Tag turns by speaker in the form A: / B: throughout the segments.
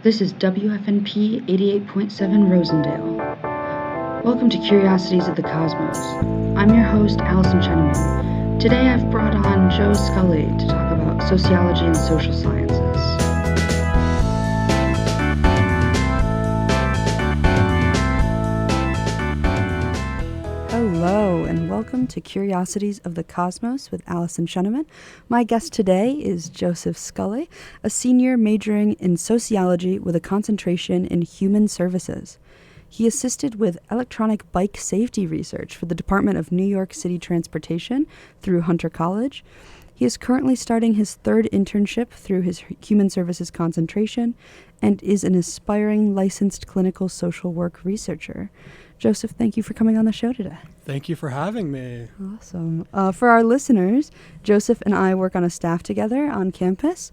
A: This is WFNP 88.7 Rosendale. Welcome to Curiosities of the Cosmos. I'm your host, Allyson Sheneman. Today I've brought on Joe Scully to talk about sociology and social sciences.
B: Hello, and welcome to Curiosities of the Cosmos with Allyson Sheneman. My guest today is Joseph Scully, a senior majoring in sociology with a concentration in human services. He assisted with electronic bike safety research for the Department of New York City Transportation through Hunter College. He is currently starting his third internship through his human services concentration and is an aspiring licensed clinical social work researcher. Joseph, thank you for coming on the show today.
C: Thank you for having me.
B: Awesome. For our listeners, Joseph and I work on a staff together on campus.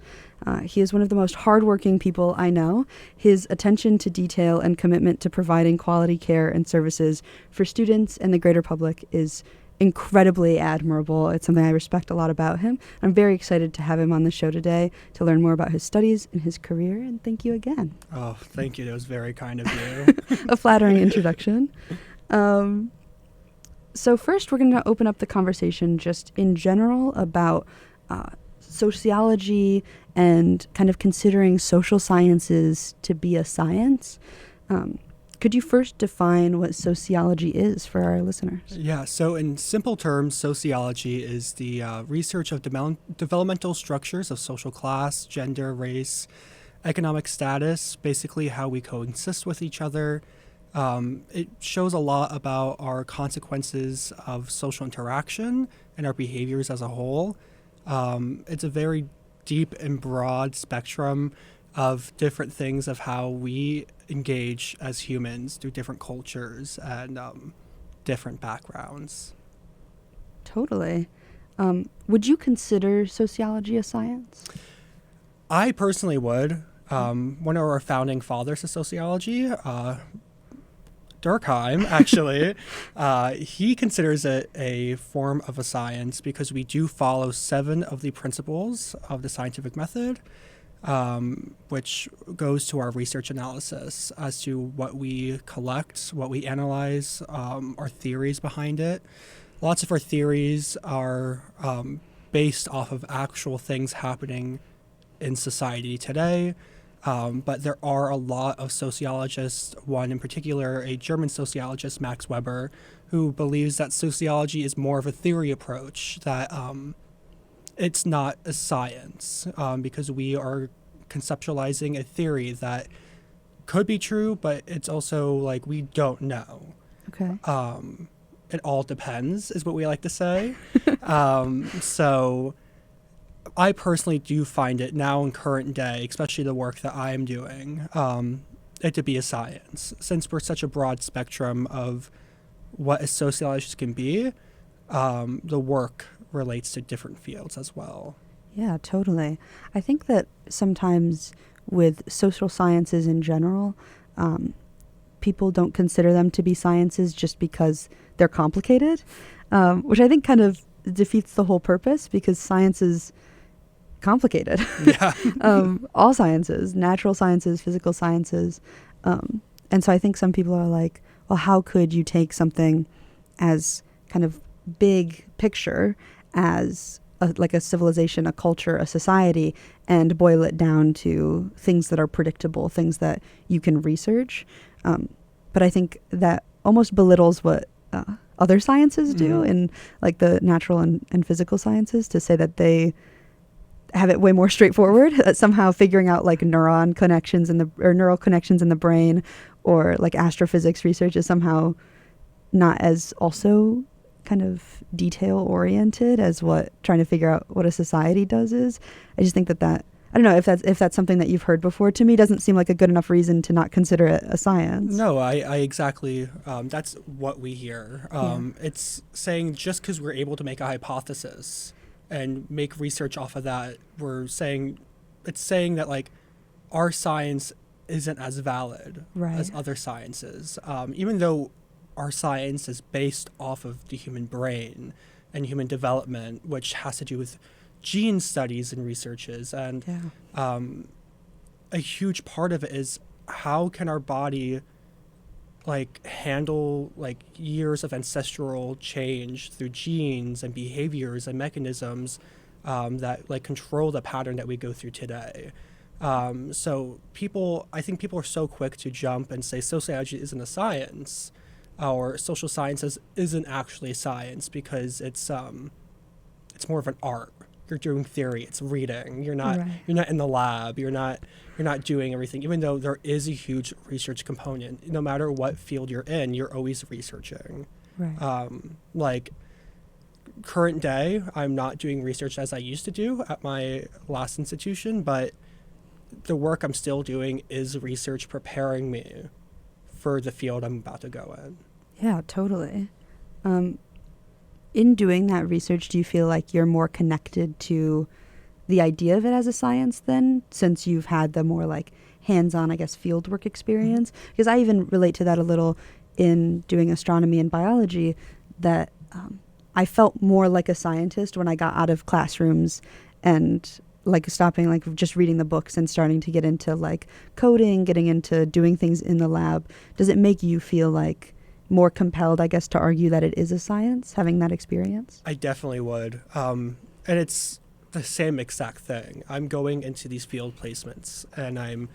B: He is one of the most hardworking people I know. His attention to detail and commitment to providing quality care and services for students and the greater public is incredibly admirable. It's something I respect a lot about him. I'm very excited to have him on the show today to learn more about his studies and his career, and thank you again.
C: Oh, thank you. That was very kind of you.
B: A flattering introduction. So first, we're going to open up the conversation just in general about sociology and kind of considering social sciences to be a science. Could you first define what sociology is for our listeners?
C: Yeah, so in simple terms, sociology is the research of developmental structures of social class, gender, race, economic status, basically how we coexist with each other. It shows a lot about our consequences of social interaction and our behaviors as a whole. It's a very deep and broad spectrum of different things of how we engage as humans through different cultures and different backgrounds.
B: Totally. Would you consider sociology a science?
C: I personally would. One of our founding fathers of sociology, Durkheim, actually, he considers it a form of a science because we do follow 7 of the principles of the scientific method, which goes to our research analysis as to what we collect, what we analyze, our theories behind it. Lots of our theories are based off of actual things happening in society today. But there are a lot of sociologists, one in particular, a German sociologist, Max Weber, who believes that sociology is more of a theory approach, that it's not a science, because we are conceptualizing a theory that could be true, but it's also like we don't know.
B: Okay.
C: It all depends, is what we like to say. So I personally do find it now in current day, especially the work that I am doing, it to be a science. Since we're such a broad spectrum of what a sociologist can be, the work relates to different fields as well.
B: Yeah, totally. I think that sometimes with social sciences in general, people don't consider them to be sciences just because they're complicated, which I think kind of defeats the whole purpose because science is complicated.
C: Yeah.
B: All sciences, natural sciences, physical sciences. And so I think some people are like, well, how could you take something as kind of big picture as like a civilization, a culture, a society, and boil it down to things that are predictable, things that you can research. But I think that almost belittles what other sciences do in like the natural and physical sciences to say that they have it way more straightforward, somehow figuring out like neural connections in the brain or like astrophysics research is somehow not as also kind of detail oriented as what trying to figure out what a society does is. I just think that I don't know if that's something that you've heard before. To me, doesn't seem like a good enough reason to not consider it a science.
C: No, I exactly, that's what we hear. It's saying just because we're able to make a hypothesis and make research off of that, it's saying that like our science isn't as valid as other sciences, even though our science is based off of the human brain and human development, which has to do with gene studies and researches. And a huge part of it is how can our body like handle like years of ancestral change through genes and behaviors and mechanisms that like control the pattern that we go through today. So I think people are so quick to jump and say sociology isn't a science, or social sciences isn't actually science because it's more of an art. You're doing theory, it's reading. You're not in the lab. You're not doing everything. Even though there is a huge research component, no matter what field you're in, you're always researching.
B: Right.
C: Like current day, I'm not doing research as I used to do at my last institution, but the work I'm still doing is research preparing me for the field I'm about to go in.
B: Yeah, totally. In doing that research, do you feel like you're more connected to the idea of it as a science then, since you've had the more like hands-on, I guess, fieldwork experience? Because I even relate to that a little in doing astronomy and biology, that I felt more like a scientist when I got out of classrooms and like stopping like just reading the books and starting to get into like coding, getting into doing things in the lab. Does it make you feel like more compelled, I guess, to argue that it is a science, having that experience?
C: I definitely would. And it's the same exact thing. I'm going into these field placements and I'm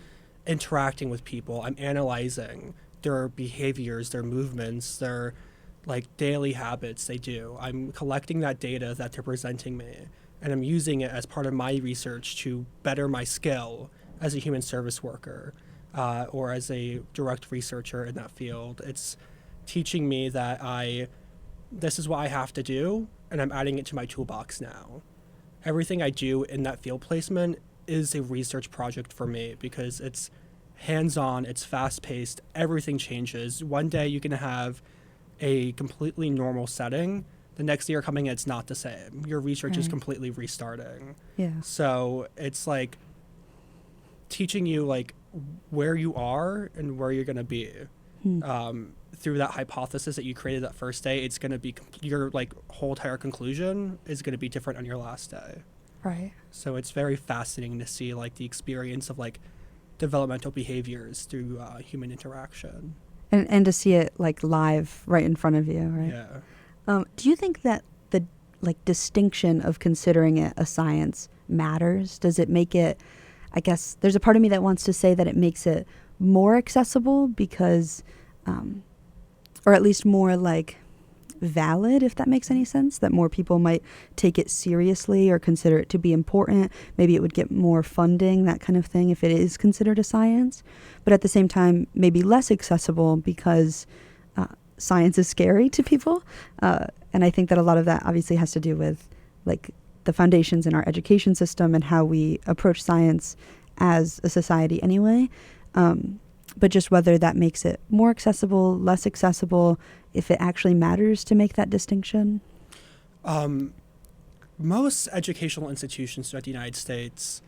C: interacting with people. I'm analyzing their behaviors, their movements, their like daily habits they do. I'm collecting that data that they're presenting me, and I'm using it as part of my research to better my skill as a human service worker or as a direct researcher in that field. It's teaching me that this is what I have to do, and I'm adding it to my toolbox now. Everything I do in that field placement is a research project for me because it's hands-on, it's fast-paced, everything changes. One day you can have a completely normal setting. The next day you're coming in, it's not the same. Your research is completely restarting.
B: Yeah.
C: So it's like teaching you like where you are and where you're going to be. Through that hypothesis that you created that first day, it's going to be your like whole entire conclusion is going to be different on your last day.
B: Right.
C: So it's very fascinating to see like the experience of like developmental behaviors through human interaction.
B: And to see it like live right in front of you, right?
C: Yeah.
B: Do you think that the like distinction of considering it a science matters? Does it make it, I guess there's a part of me that wants to say that it makes it more accessible because, or at least more like valid, if that makes any sense, that more people might take it seriously or consider it to be important. Maybe it would get more funding, that kind of thing, if it is considered a science. But at the same time, maybe less accessible because science is scary to people. And I think that a lot of that obviously has to do with like the foundations in our education system and how we approach science as a society anyway. But just whether that makes it more accessible, less accessible, if it actually matters to make that distinction.
C: Most educational institutions throughout the United States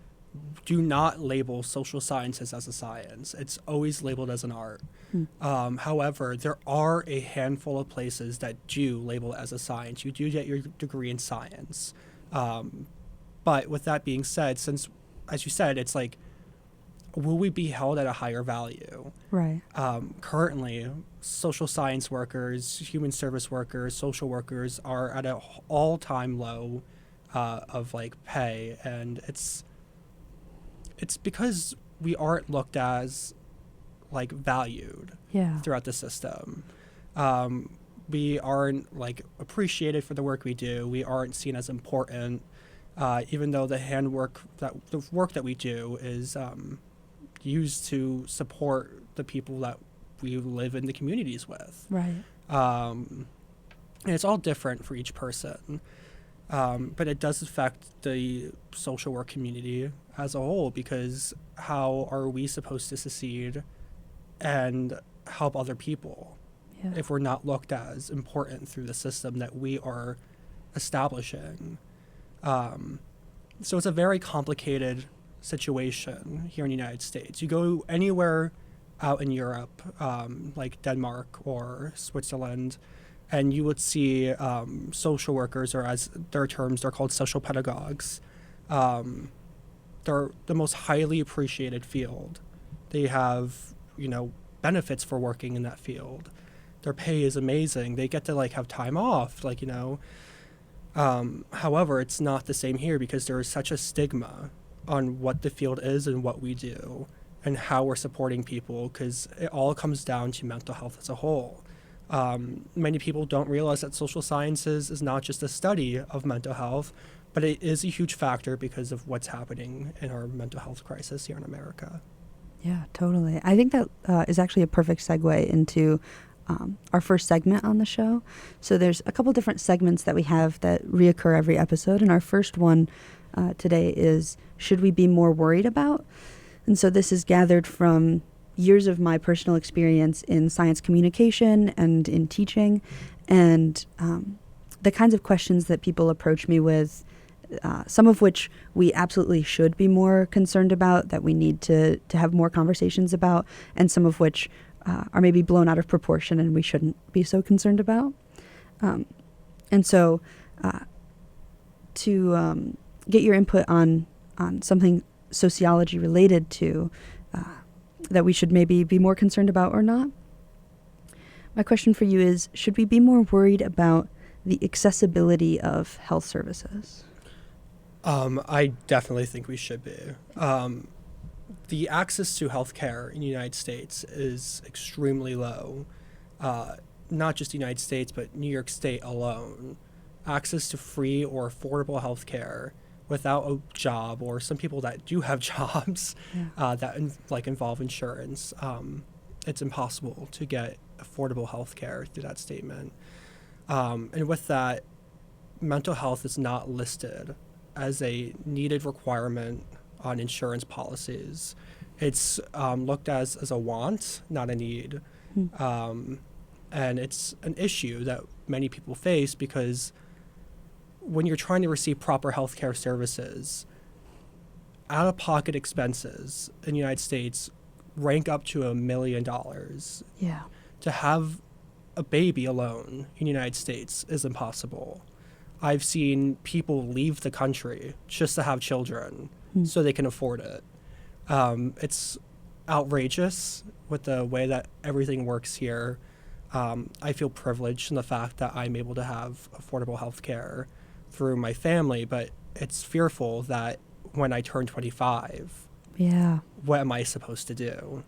C: do not label social sciences as a science. It's always labeled as an art. However, there are a handful of places that do label it as a science. You do get your degree in science. But with that being said, since, as you said, it's like, will we be held at a higher value?
B: Right.
C: Currently, social science workers, human service workers, social workers are at an all-time low of like pay, and it's because we aren't looked as like valued throughout the system. We aren't like appreciated for the work we do. We aren't seen as important, even though the work that we do is used to support the people that we live in the communities with.
B: Right.
C: And it's all different for each person. But it does affect the social work community as a whole, because how are we supposed to succeed and help other people if we're not looked as important through the system that we are establishing? So it's a very complicated situation here in the United States. You go anywhere out in Europe, like Denmark or Switzerland, and you would see social workers, or as their terms, they're called social pedagogues. they're the most highly appreciated field. They have, benefits for working in that field. Their pay is amazing. They get to have time off, however, it's not the same here because there is such a stigma on what the field is and what we do and how we're supporting people, because it all comes down to mental health as a whole. Many people don't realize that social sciences is not just a study of mental health, but it is a huge factor because of what's happening in our mental health crisis here in America.
B: Yeah, totally. I think that is actually a perfect segue into our first segment on the show. So there's a couple different segments that we have that reoccur every episode. And our first one today is, should we be more worried about? And so this is gathered from years of my personal experience in science communication and in teaching, and the kinds of questions that people approach me with, some of which we absolutely should be more concerned about, that we need to have more conversations about, and some of which are maybe blown out of proportion and we shouldn't be so concerned about. And so to get your input on something sociology related to that we should maybe be more concerned about or not, my question for you is, should we be more worried about the accessibility of health services?
C: I definitely think we should be. The access to healthcare in the United States is extremely low. Not just the United States, but New York State alone. Access to free or affordable healthcare without a job, or some people that do have jobs that involve insurance, it's impossible to get affordable healthcare through that statement. And with that, mental health is not listed as a needed requirement on insurance policies. It's looked as a want, not a need. And it's an issue that many people face because when you're trying to receive proper healthcare services, out-of-pocket expenses in the United States rank up to $1 million.
B: Yeah.
C: To have a baby alone in the United States is impossible. I've seen people leave the country just to have children so they can afford it. It's outrageous with the way that everything works here. I feel privileged in the fact that I'm able to have affordable health care through my family, but it's fearful that when I turn 25, what am I supposed to do?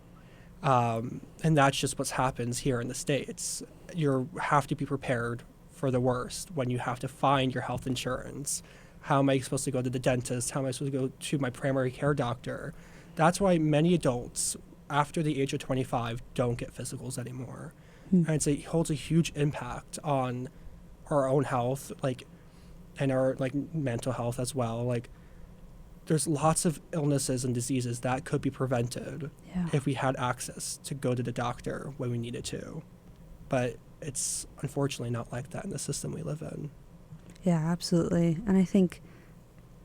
C: And that's just what happens here in the States. You have to be prepared for the worst when you have to find your health insurance. How am I supposed to go to the dentist? How am I supposed to go to my primary care doctor? That's why many adults after the age of 25 don't get physicals anymore. And it holds a huge impact on our own health, and our mental health as well. There's lots of illnesses and diseases that could be prevented if we had access to go to the doctor when we needed to. But it's unfortunately not like that in the system we live in.
B: Yeah, absolutely. And I think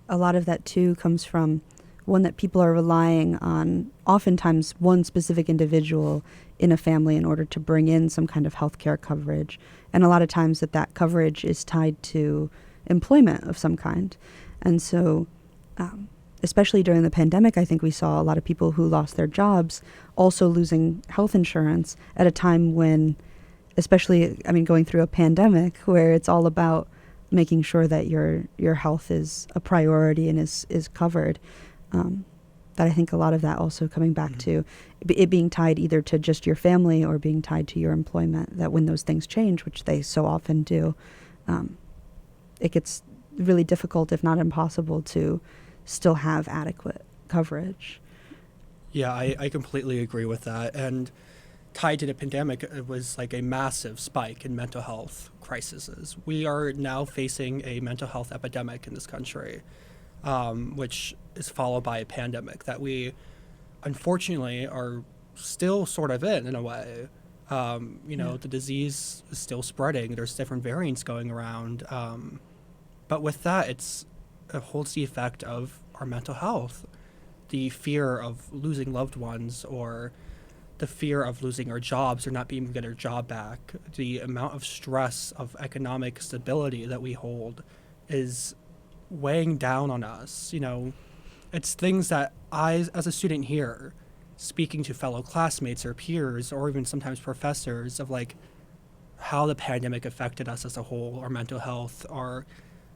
B: a lot of that too comes from one, that people are relying on oftentimes one specific individual in a family in order to bring in some kind of healthcare coverage. And a lot of times that coverage is tied to employment of some kind. And so especially during the pandemic, I think we saw a lot of people who lost their jobs also losing health insurance at a time when, especially, going through a pandemic where it's all about making sure that your health is a priority and is covered. That I think a lot of that also coming back to it being tied either to just your family or being tied to your employment, that when those things change, which they so often do, it gets really difficult, if not impossible, to still have adequate coverage.
C: Yeah, I completely agree with that. And tied to the pandemic, it was a massive spike in mental health crises. We are now facing a mental health epidemic in this country, which is followed by a pandemic that we unfortunately are still sort of in a way. The disease is still spreading. There's different variants going around. But with that, it holds the effect of our mental health, the fear of losing loved ones, or the fear of losing our jobs or not being able to get our job back. The amount of stress of economic stability that we hold is weighing down on us. it's things that I, as a student here, speaking to fellow classmates or peers or even sometimes professors of like how the pandemic affected us as a whole, our mental health, our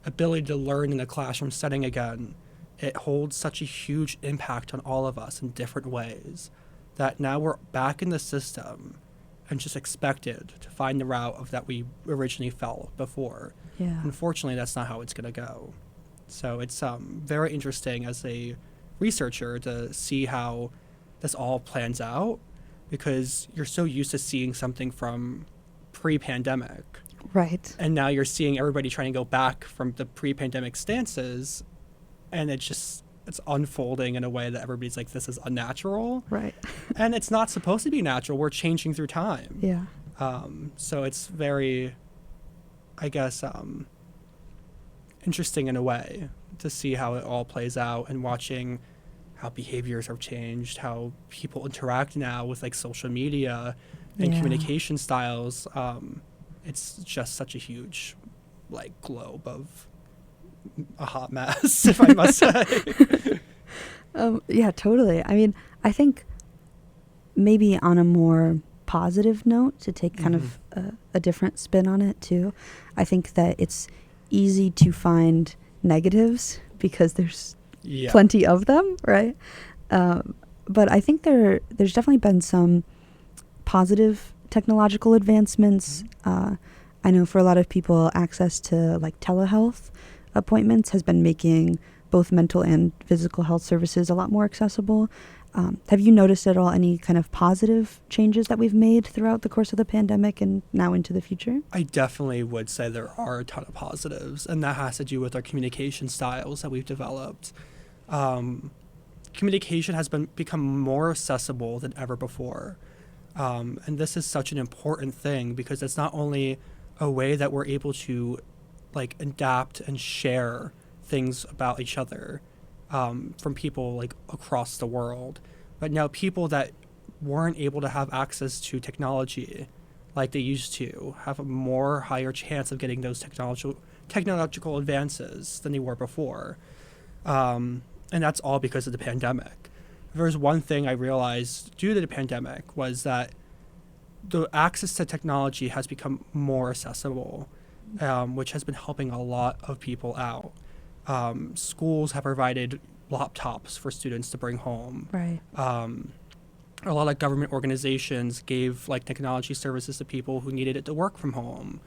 C: ability to learn in a classroom setting again. It holds such a huge impact on all of us in different ways that now we're back in the system and just expected to find the route of that we originally felt before.
B: Yeah.
C: Unfortunately, that's not how it's going to go. So it's very interesting as a researcher to see how this all plans out, because you're so used to seeing something from pre-pandemic.
B: Right.
C: And now you're seeing everybody trying to go back from the pre-pandemic stances, and it's unfolding in a way that everybody's like, this is unnatural.
B: Right.
C: And it's not supposed to be natural. We're changing through time.
B: Yeah.
C: So it's very, I guess, interesting in a way to see how it all plays out and watching how behaviors have changed, how people interact now with like social media and communication styles. It's just such a huge like globe of a hot mess, if I must say.
B: Yeah, totally. I mean, I think maybe on a more positive note, to take kind of a different spin on it too, I think that it's easy to find negatives because there's plenty of them, right? But I think there's definitely been some positive technological advancements. I know for a lot of people, access to like telehealth appointments has been making both mental and physical health services a lot more accessible. Have you noticed at all any kind of positive changes that we've made throughout the course of the pandemic and now into the future?
C: I definitely would say there are a ton of positives, and that has to do with our communication styles that we've developed. Communication has become more accessible than ever before. And this is such an important thing because it's not only a way that we're able to like adapt and share things about each other from people like across the world, but now people that weren't able to have access to technology like they used to have a more higher chance of getting those technological advances than they were before. And that's all because of the pandemic. There's one thing I realized due to the pandemic was that the access to technology has become more accessible, which has been helping a lot of people out. Schools have provided laptops for students to bring home.
B: Right.
C: A lot of government organizations gave like technology services to people who needed it to work from home.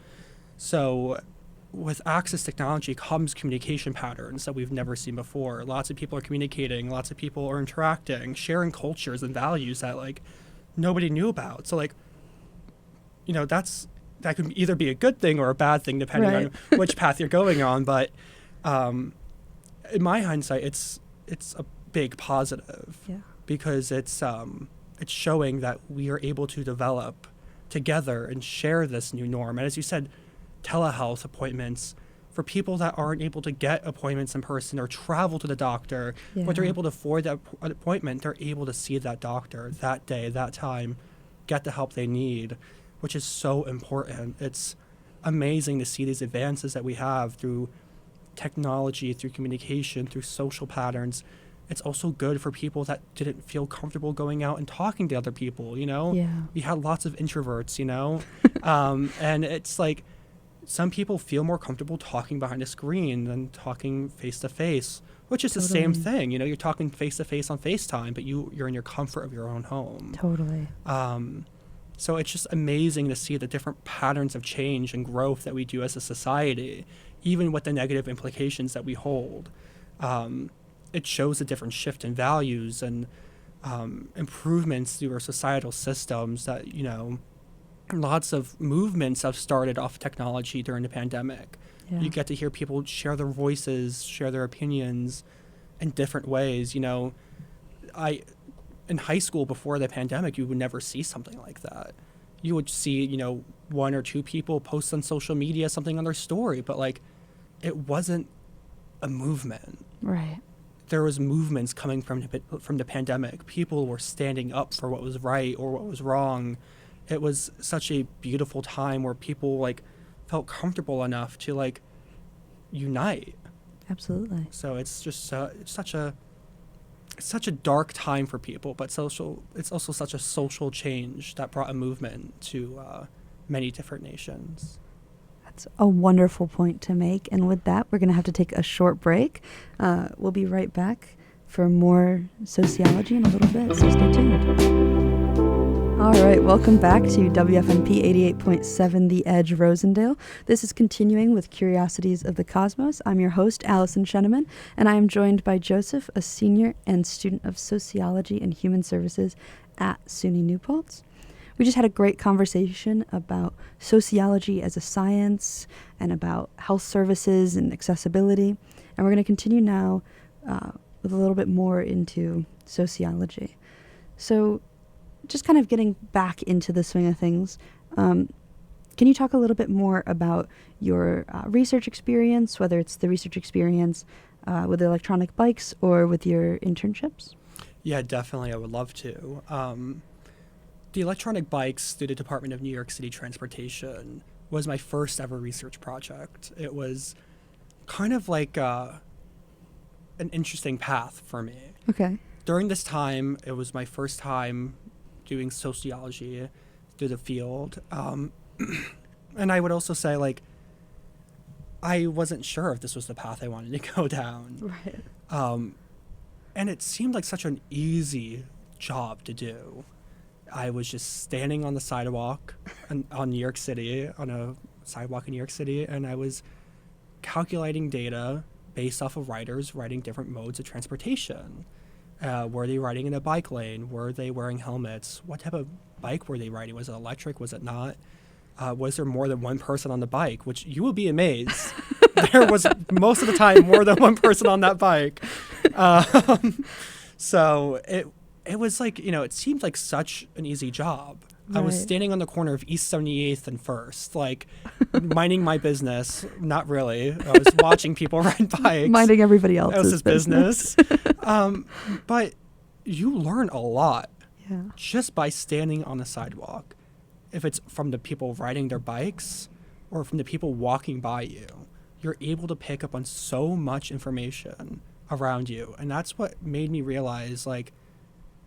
C: So with access to technology comes communication patterns that we've never seen before. Lots of people are communicating, lots of people are interacting, sharing cultures and values that like nobody knew about. So like, you know, that could either be a good thing or a bad thing depending on which path you're going on. But in my hindsight, it's a big positive because it's showing that we are able to develop together and share this new norm. And as you said, telehealth appointments for people that aren't able to get appointments in person or travel to the doctor, but they're able to afford that appointment, they're able to see that doctor that day, that time, get the help they need, which is so important. It's amazing to see these advances that we have through technology, through communication, through social patterns. It's also good for people that didn't feel comfortable going out and talking to other people, you know? We had lots of introverts, you know? And it's like, some people feel more comfortable talking behind a screen than talking face-to-face, which is the same thing. You know, you're talking face-to-face on FaceTime, but you're in your comfort of your own home. So it's just amazing to see the different patterns of change and growth that we do as a society, even with the negative implications that we hold. It shows a different shift in values and improvements through our societal systems that, you know, lots of movements have started off technology during the pandemic. You get to hear people share their voices, share their opinions in different ways. You know, in high school before the pandemic, you would never see something like that. You would see, you know, one or two people post on social media something on their story, but like it wasn't a movement. There was movements coming from the pandemic. People were standing up for what was right or what was wrong. It was such a beautiful time where people like felt comfortable enough to like unite.
B: Absolutely.
C: So it's just it's such a such a dark time for people, but it's also such a social change that brought a movement to many different nations.
B: That's a wonderful point to make. And with that, we're going to have to take a short break. We'll be right back for more sociology in a little bit, so stay tuned. All right, welcome back to WFNP 88.7 The Edge Rosendale. This is continuing with Curiosities of the Cosmos. I'm your host, Allyson Sheneman, and I am joined by Joseph, a senior and student of Sociology and Human Services at SUNY New Paltz. We just had a great conversation about sociology as a science and about health services and accessibility, and we're going to continue now with a little bit more into sociology. So, just kind of getting back into the swing of things, can you talk a little bit more about your research experience, whether it's the research experience with the electronic bikes or with your internships?
C: Yeah, definitely. I would love to. The electronic bikes through the Department of New York City Transportation was my first ever research project. It was kind of like an interesting path for me.
B: Okay.
C: During this time, it was my first time doing sociology through the field. And I would also say, like, I wasn't sure if this was the path I wanted to go down.
B: Right.
C: And it seemed like such an easy job to do. I was just standing on the sidewalk on New York City, on a sidewalk in New York City, and I was calculating data based off of riders riding different modes of transportation. Were they riding in a bike lane? Were they wearing helmets? What type of bike were they riding? Was it electric? Was it not? Was there more than one person on the bike? Which you will be amazed. There was most of the time more than one person on that bike. So it was like, it seemed like such an easy job. Right. I was standing on the corner of East 78th and First, like minding my business. Not really. I was watching people ride bikes.
B: Minding everybody else's
C: business. But you learn a lot just by standing on the sidewalk. If it's from the people riding their bikes or from the people walking by you, you're able to pick up on so much information around you. And that's what made me realize, like,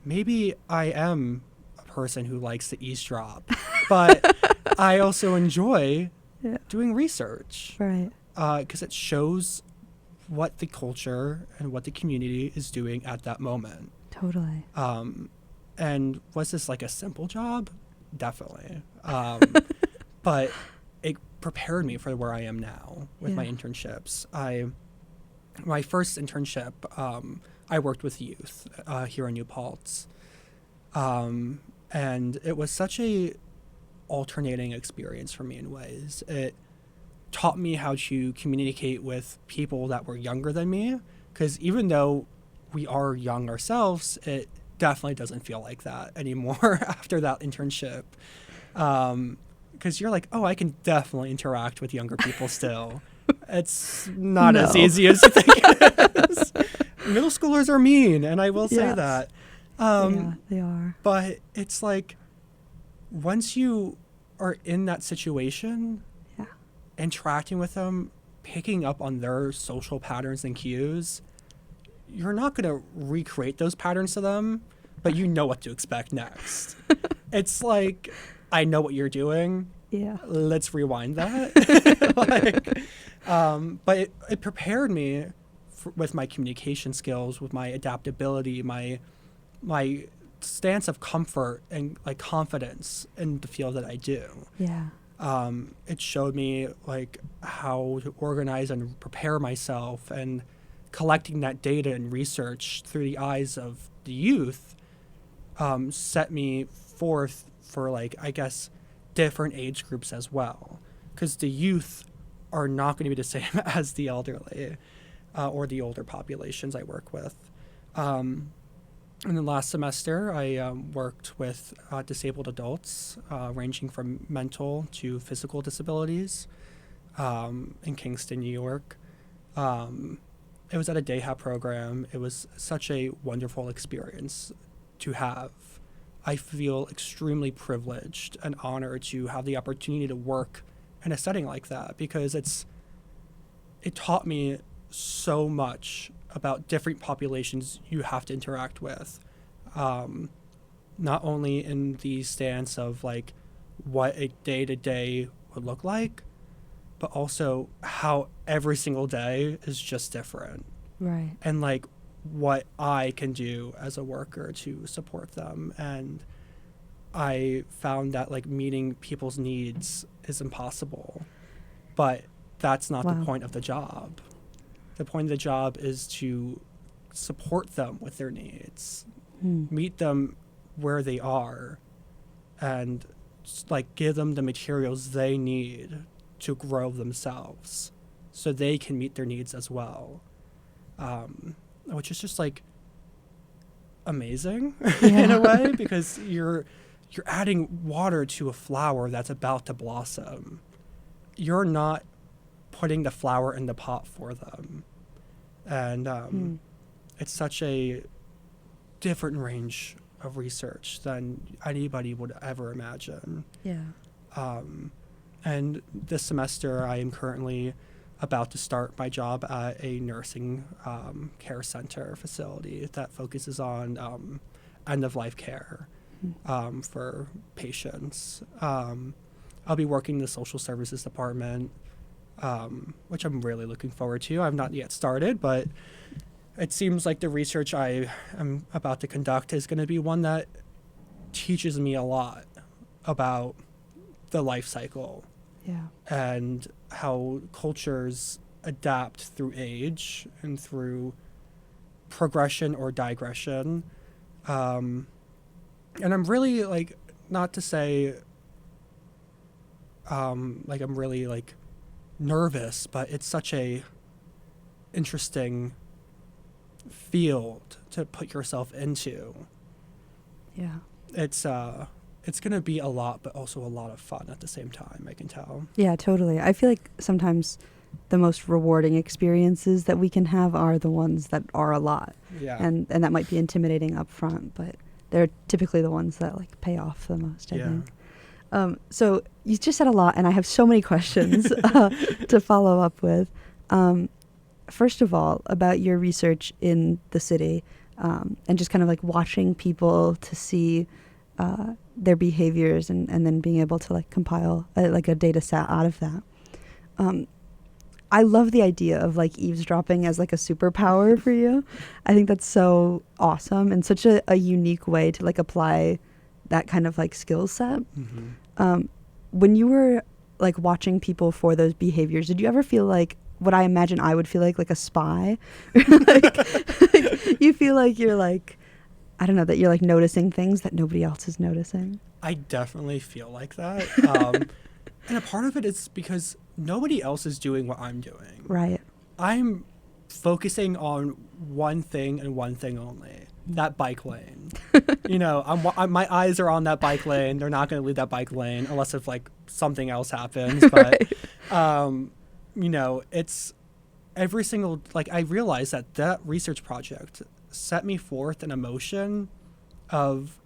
C: maybe I am a person who likes to eavesdrop, but I also enjoy doing research.
B: Right.
C: Because it shows what the culture and what the community is doing at that moment.
B: Totally.
C: And was this like a simple job? Definitely. But it prepared me for where I am now with my internships. My first internship, I worked with youth here in New Paltz. And it was such a alternating experience for me in ways. It taught me how to communicate with people that were younger than me, because even though we are young ourselves, it definitely doesn't feel like that anymore after that internship. Because you're like, oh, I can definitely interact with younger people still. It's not as easy as you think it is. Middle schoolers are mean, and I will say that.
B: Yeah, they are.
C: But it's like, once you are in that situation, interacting with them, picking up on their social patterns and cues, you're not going to recreate those patterns to them, but you know what to expect next. It's like, I know what you're doing. Yeah. Let's rewind that. But it prepared me with my communication skills, with my adaptability, my stance of comfort and like confidence in the field that I do.
B: Yeah.
C: It showed me like how to organize and prepare myself, and collecting that data and research through the eyes of the youth set me forth for, like, I guess, different age groups as well, because the youth are not going to be the same as the elderly or the older populations I work with. And then last semester, I worked with disabled adults ranging from mental to physical disabilities in Kingston, New York. It was at a day hab program. It was such a wonderful experience to have. I feel extremely privileged and honored to have the opportunity to work in a setting like that, because it taught me so much about different populations you have to interact with. Not only in the stance of like what a day-to-day would look like, but also how every single day is just different.
B: Right.
C: And like what I can do as a worker to support them. And I found that like meeting people's needs is impossible, but that's not the point of the job. The point of the job is to support them with their needs, meet them where they are, and like give them the materials they need to grow themselves so they can meet their needs as well. Which is just like amazing in a way, because you're adding water to a flower that's about to blossom. You're not putting the flower in the pot for them. And it's such a different range of research than anybody would ever imagine.
B: Yeah.
C: And this semester, I am currently about to start my job at a nursing care center facility that focuses on end-of-life care for patients. I'll be working in the social services department, which I'm really looking forward to. I've not yet started, but it seems like the research I am about to conduct is going to be one that teaches me a lot about the life cycle.
B: Yeah.
C: And how cultures adapt through age and through progression or digression. And I'm really like, not to say like I'm really like nervous, but it's such a interesting field to put yourself into.
B: Yeah.
C: It's going to be a lot, but also a lot of fun at the same time, I can tell.
B: Yeah, totally. I feel like sometimes the most rewarding experiences that we can have are the ones that are a lot.
C: Yeah.
B: And that might be intimidating up front, but they're typically the ones that like pay off the most, I think. So you just said a lot, and I have so many questions to follow up with. First of all, about your research in the city, and just kind of like watching people to see their behaviors and then being able to like compile like a data set out of that. I love the idea of like eavesdropping as like a superpower for you. I think that's so awesome and such a unique way to like apply that kind of like skill set. When you were like watching people for those behaviors, did you ever feel like what I imagine I would feel like a spy? like you feel like you're like, I don't know, that you're like noticing things that nobody else is noticing?
C: I definitely feel like that. And a part of it is because nobody else is doing what I'm doing.
B: Right.
C: I'm focusing on one thing and one thing only, that bike lane. You know, my eyes are on that bike lane. They're not going to leave that bike lane unless if like something else happens. But, you know, it's every single, like I realized that research project set me forth an emotion of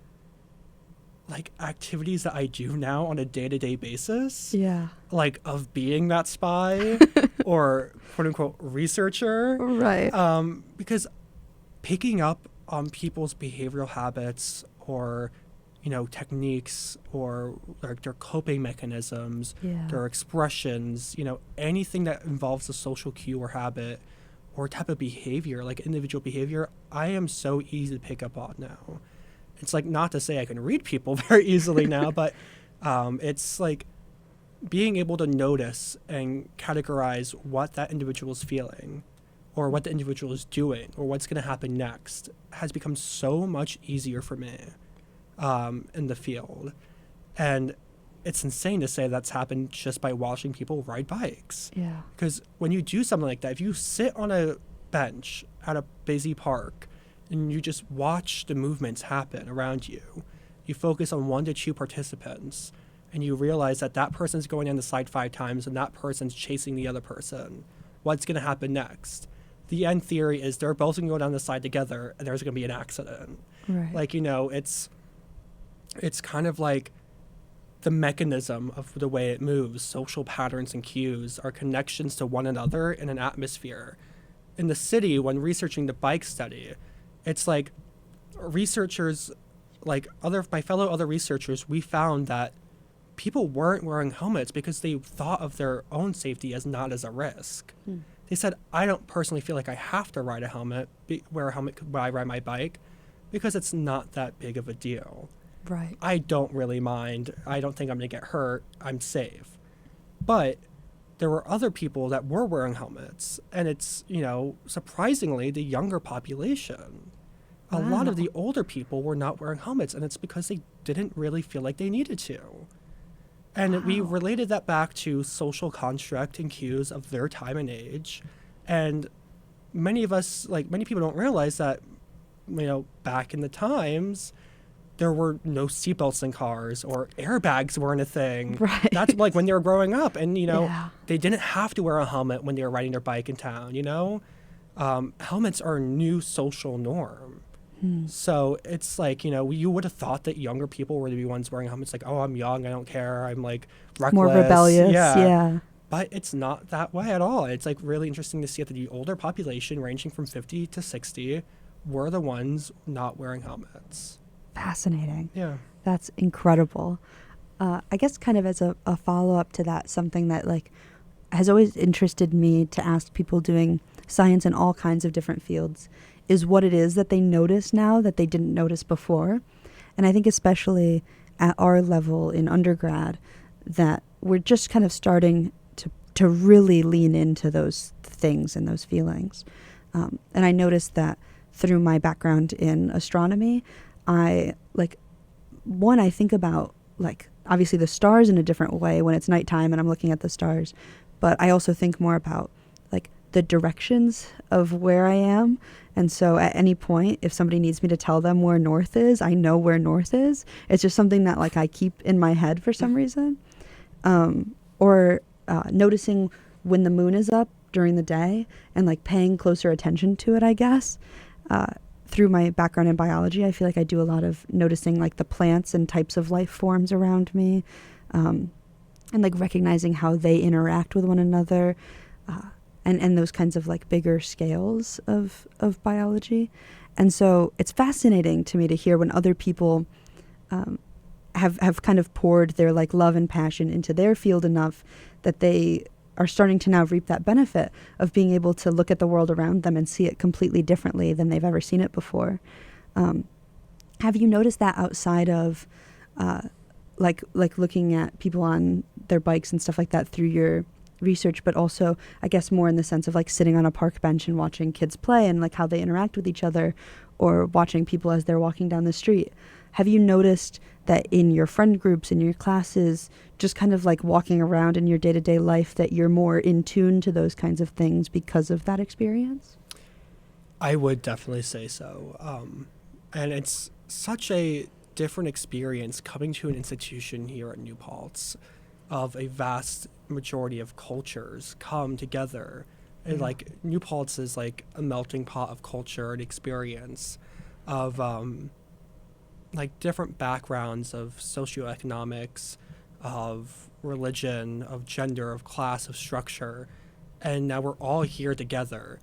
C: like activities that I do now on a day-to-day basis.
B: Yeah.
C: Like of being that spy or quote unquote researcher.
B: Right.
C: Because picking up on people's behavioral habits or, you know, techniques or like their coping mechanisms, their expressions, you know, anything that involves a social cue or habit or type of behavior, like individual behavior, I am so easy to pick up on now. It's like, not to say I can read people very easily now, but it's like being able to notice and categorize what that individual is feeling or what the individual is doing or what's going to happen next has become so much easier for me in the field. And it's insane to say that's happened just by watching people ride bikes.
B: Yeah.
C: Because when you do something like that, if you sit on a bench at a busy park and you just watch the movements happen around you, you focus on 1 to 2 participants, and you realize that that person's going down the slide 5 times and that person's chasing the other person. What's going to happen next? The end theory is they're both going to go down the slide together and there's going to be an accident.
B: Right.
C: Like, you know, it's kind of like the mechanism of the way it moves, social patterns and cues, are connections to one another in an atmosphere. in the city, when researching the bike study, it's like researchers, like my fellow other researchers, we found that people weren't wearing helmets because they thought of their own safety as not as a risk. They said, I don't personally feel like I have to wear a helmet when I ride my bike because it's not that big of a deal.
B: Right.
C: I don't really mind. I don't think I'm going to get hurt. I'm safe. But there were other people that were wearing helmets, and it's, surprisingly, the younger population. A lot of the older people were not wearing helmets, and it's because they didn't really feel like they needed to. And we related that back to social construct and cues of their time and age. And many people don't realize that, back in the times, there were no seatbelts in cars, or airbags weren't a thing.
B: Right.
C: That's like when they were growing up, and they didn't have to wear a helmet when they were riding their bike in town. Helmets are a new social norm. So it's like, you would have thought that younger people were the ones wearing helmets, like, oh, I'm young, I don't care, I'm like reckless.
B: More rebellious. Yeah.
C: But it's not that way at all. It's like really interesting to see that the older population, ranging from 50 to 60, were the ones not wearing helmets.
B: Fascinating.
C: Yeah.
B: That's incredible. I guess kind of as a follow-up to that, something that like has always interested me to ask people doing science in all kinds of different fields is what it is that they notice now that they didn't notice before. And I think especially at our level in undergrad, that we're just kind of starting to really lean into those things and those feelings. And I noticed that through my background in astronomy, I think about like obviously the stars in a different way when it's nighttime and I'm looking at the stars, but I also think more about like the directions of where I am. And so at any point, if somebody needs me to tell them where north is, I know where north is. It's just something that like I keep in my head for some reason. Or noticing when the moon is up during the day and like paying closer attention to it, I guess. Through my background in biology, I feel like I do a lot of noticing like the plants and types of life forms around me, and like recognizing how they interact with one another, and those kinds of like bigger scales of biology. And so it's fascinating to me to hear when other people have kind of poured their like love and passion into their field enough that they are starting to now reap that benefit of being able to look at the world around them and see it completely differently than they've ever seen it before. Have you noticed that outside of like looking at people on their bikes and stuff like that through your research, but also I guess more in the sense of like sitting on a park bench and watching kids play and like how they interact with each other, or watching people as they're walking down the street? Have you noticed that in your friend groups, in your classes, just kind of like walking around in your day-to-day life, that you're more in tune to those kinds of things because of that experience?
C: I would definitely say so. And it's such a different experience coming to an institution here at New Paltz of a vast majority of cultures come together. Yeah. And like New Paltz is like a melting pot of culture and experience of like different backgrounds of socioeconomics, of religion, of gender, of class, of structure, and now we're all here together.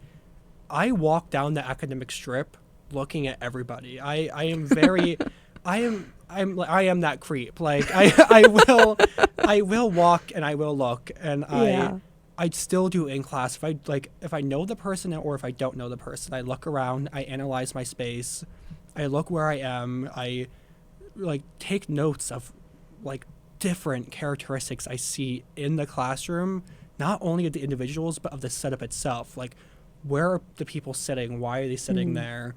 C: I walk down the academic strip looking at everybody. I am very I am that creep. Like I will walk and I will look, and I still do in class. If I know the person or if I don't know the person, I look around, I analyze my space, I look where I am, I like take notes of like different characteristics I see in the classroom, not only of the individuals but of the setup itself. Like, where are the people sitting? Why are they sitting there?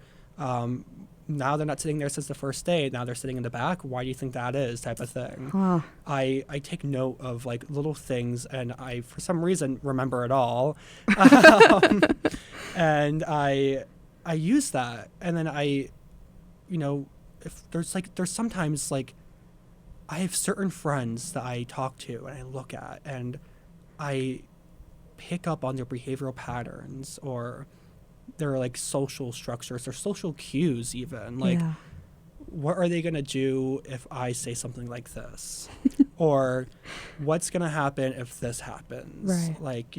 C: Now they're not sitting there since the first day. Now they're sitting in the back. Why do you think that is? Type of thing. I take note of like little things, and I, for some reason, remember it all. And I use that. And then if there's sometimes like I have certain friends that I talk to and I look at and I pick up on their behavioral patterns or their like social structures or social cues even. Like, what are they going to do if I say something like this? Or what's going to happen if this happens?
B: Right.
C: Like,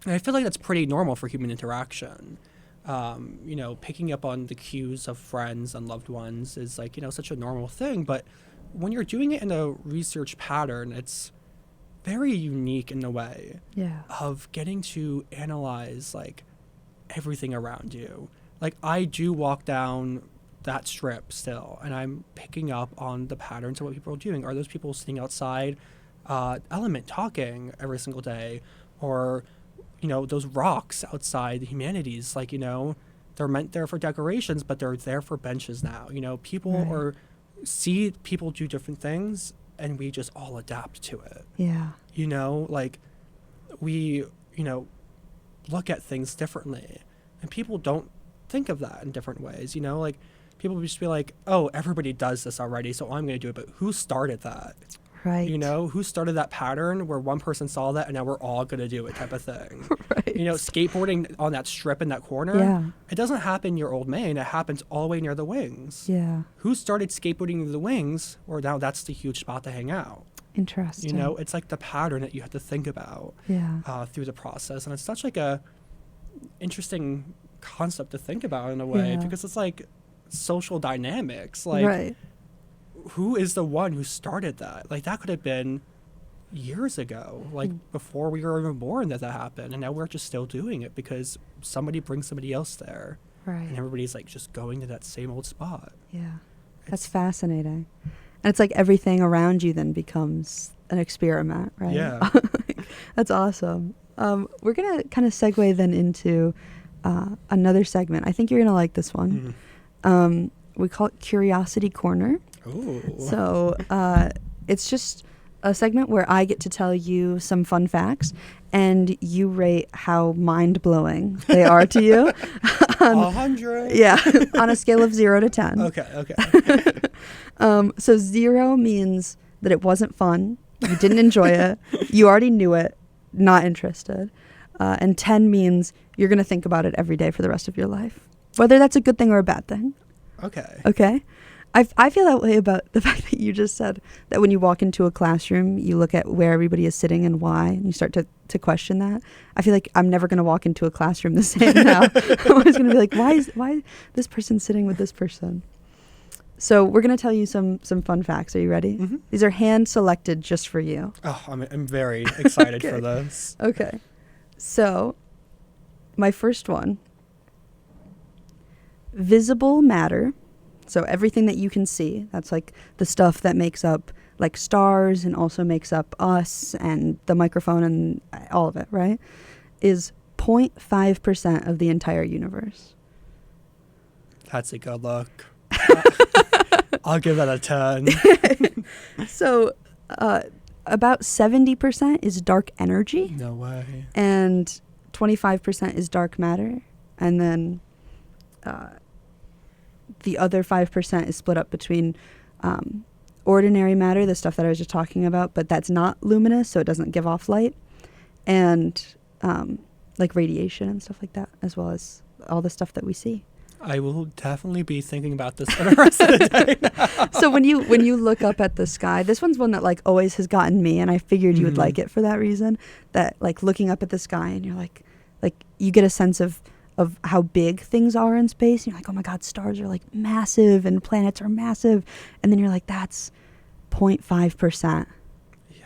C: And I feel like that's pretty normal for human interaction. Picking up on the cues of friends and loved ones is like, such a normal thing. But when you're doing it in a research pattern, it's very unique in a way of getting to analyze like everything around you. Like I do walk down that strip still, and I'm picking up on the patterns of what people are doing. Are those people sitting outside Element talking every single day? Or those rocks outside the humanities, like, they're meant there for decorations, but they're there for benches now. People see people do different things, and we just all adapt to it.
B: Yeah.
C: Like we, look at things differently, and people don't think of that in different ways. Like people just be like, oh, everybody does this already, so I'm going to do it. But who started that?
B: Right.
C: Who started that pattern where one person saw that and now we're all going to do it type of thing.
B: Right.
C: Skateboarding on that strip in that corner.
B: Yeah.
C: It doesn't happen near Old Main. It happens all the way near the wings.
B: Yeah.
C: Who started skateboarding near the wings? Or now that's the huge spot to hang out.
B: Interesting.
C: It's like the pattern that you have to think about through the process. And it's such like a interesting concept to think about in a way, because it's like social dynamics. Like,
B: right.
C: Who is the one who started that? Like that could have been years ago, like before we were even born that happened. And now we're just still doing it because somebody brings somebody else there.
B: Right.
C: And everybody's like just going to that same old spot.
B: Yeah. That's fascinating. And it's like everything around you then becomes an experiment, right?
C: Yeah.
B: That's awesome. We're going to kind of segue then into another segment. I think you're going to like this one. We call it Curiosity Corner.
C: Ooh.
B: So it's just a segment where I get to tell you some fun facts, and you rate how mind-blowing they are to you.
C: 100.
B: Yeah, on a scale of 0 to 10.
C: Okay.
B: So 0 means that it wasn't fun, you didn't enjoy it, you already knew it, not interested. And 10 means you're going to think about it every day for the rest of your life, whether that's a good thing or a bad thing. Okay? I feel that way about the fact that you just said that when you walk into a classroom, you look at where everybody is sitting and why, and you start to question that. I feel like I'm never going to walk into a classroom the same now. I'm always going to be like, why this person sitting with this person? So we're going to tell you some fun facts. Are you ready?
C: Mm-hmm.
B: These are hand-selected just for you.
C: Oh, I'm very excited for this.
B: Okay. So my first one, visible matter. So everything that you can see, that's like the stuff that makes up like stars and also makes up us and the microphone and all of it, right? Is 0.5% of the entire universe.
C: That's a good look. I'll give that a 10.
B: So about 70% is dark energy.
C: No way.
B: And 25% is dark matter. And then the other 5% is split up between ordinary matter, the stuff that I was just talking about, but that's not luminous, so it doesn't give off light, and like radiation and stuff like that, as well as all the stuff that we see.
C: I will definitely be thinking about this for the rest of the day.
B: So when you look up at the sky, this one's one that like always has gotten me, and I figured you would like it for that reason, that like looking up at the sky and you're like you get a sense of how big things are in space. And you're like, oh my God, stars are like massive and planets are massive. And then you're like, that's 0.5%.
C: Yeah.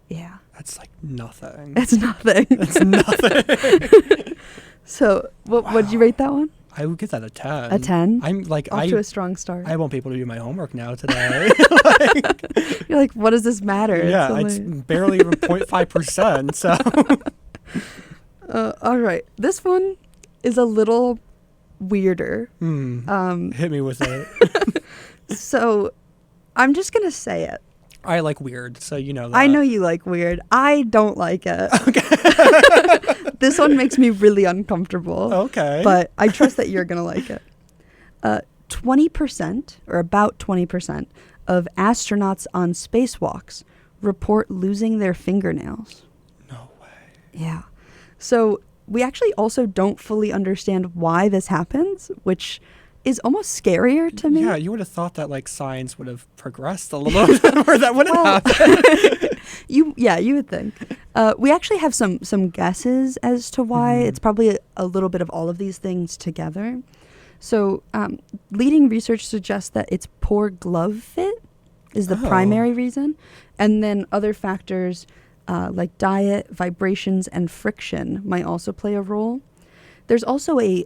B: Yeah.
C: That's like nothing.
B: It's nothing.
C: That's nothing.
B: So what would you rate that one?
C: I would give that a 10.
B: A 10?
C: I'm like,
B: Off to a strong start.
C: I won't be able to do my homework now today.
B: You're like, what does this matter?
C: Yeah, it's barely even 0.5%. So.
B: All right. This one is a little weirder.
C: Hit me with it.
B: So I'm just going to say it.
C: I like weird, so you know that.
B: I know you like weird. I don't like it. Okay. This one makes me really uncomfortable.
C: Okay.
B: But I trust that you're going to like it. 20%, or about 20%, of astronauts on spacewalks report losing their fingernails.
C: No way.
B: Yeah. So we actually also don't fully understand why this happens, which is almost scarier to me.
C: Yeah, you would have thought that like science would have progressed a little bit, or that wouldn't happen.
B: You would think. We actually have some guesses as to why. It's probably a little bit of all of these things together. So leading research suggests that it's poor glove fit is the primary reason. And then other factors like diet, vibrations, and friction might also play a role. There's also a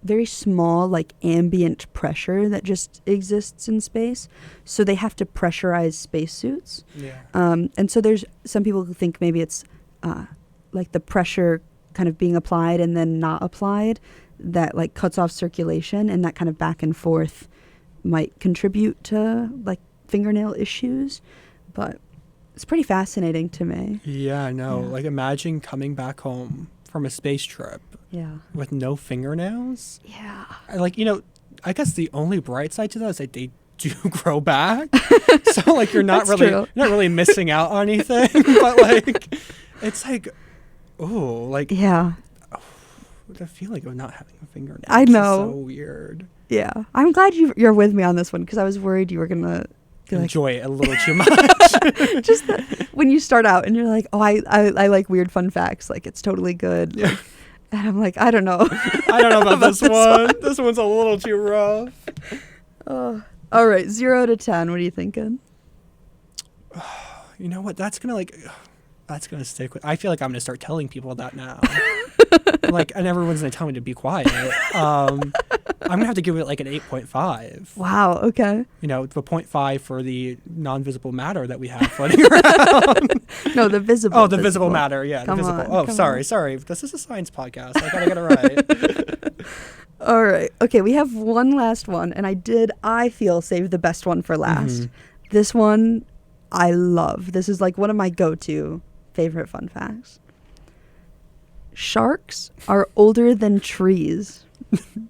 B: very small, like, ambient pressure that just exists in space. So they have to pressurize spacesuits.
C: Yeah.
B: And so there's some people who think maybe it's like the pressure kind of being applied and then not applied that, like, cuts off circulation, and that kind of back and forth might contribute to, like, fingernail issues. But it's pretty fascinating to me.
C: Yeah, I know.
B: Yeah.
C: Like, imagine coming back home from a space trip
B: Yeah.
C: with no fingernails.
B: Yeah.
C: Like, I guess the only bright side to that is that they do grow back. So, like, you're not really missing out on anything. But, like, it's like,
B: Yeah.
C: the feeling of not having a fingernail.
B: I know.
C: Is so weird.
B: Yeah. I'm glad you're with me on this one, because I was worried you were going to
C: Enjoy it a little too much.
B: Just when you start out and you're like, oh, I like weird fun facts. Like, it's totally good.
C: Yeah.
B: Like, and I'm like, I don't know.
C: I don't know about this one. This one's a little too rough.
B: All right. 0 to 10. What are you thinking?
C: You know what? That's going to stick with. I feel like I'm going to start telling people that now. And everyone's going to tell me to be quiet. I'm going to have to give it like an 8.5.
B: Wow. Okay.
C: The 0.5 for the non-visible matter that we have floating around.
B: No, the visible.
C: Oh, the visible matter. Yeah,
B: Come
C: the visible.
B: on,
C: Sorry. This is a science podcast. I got to get it right.
B: All right. Okay, we have one last one, and I feel save the best one for last. This one I love. This is like one of my go-to favorite fun facts. Sharks are older than trees.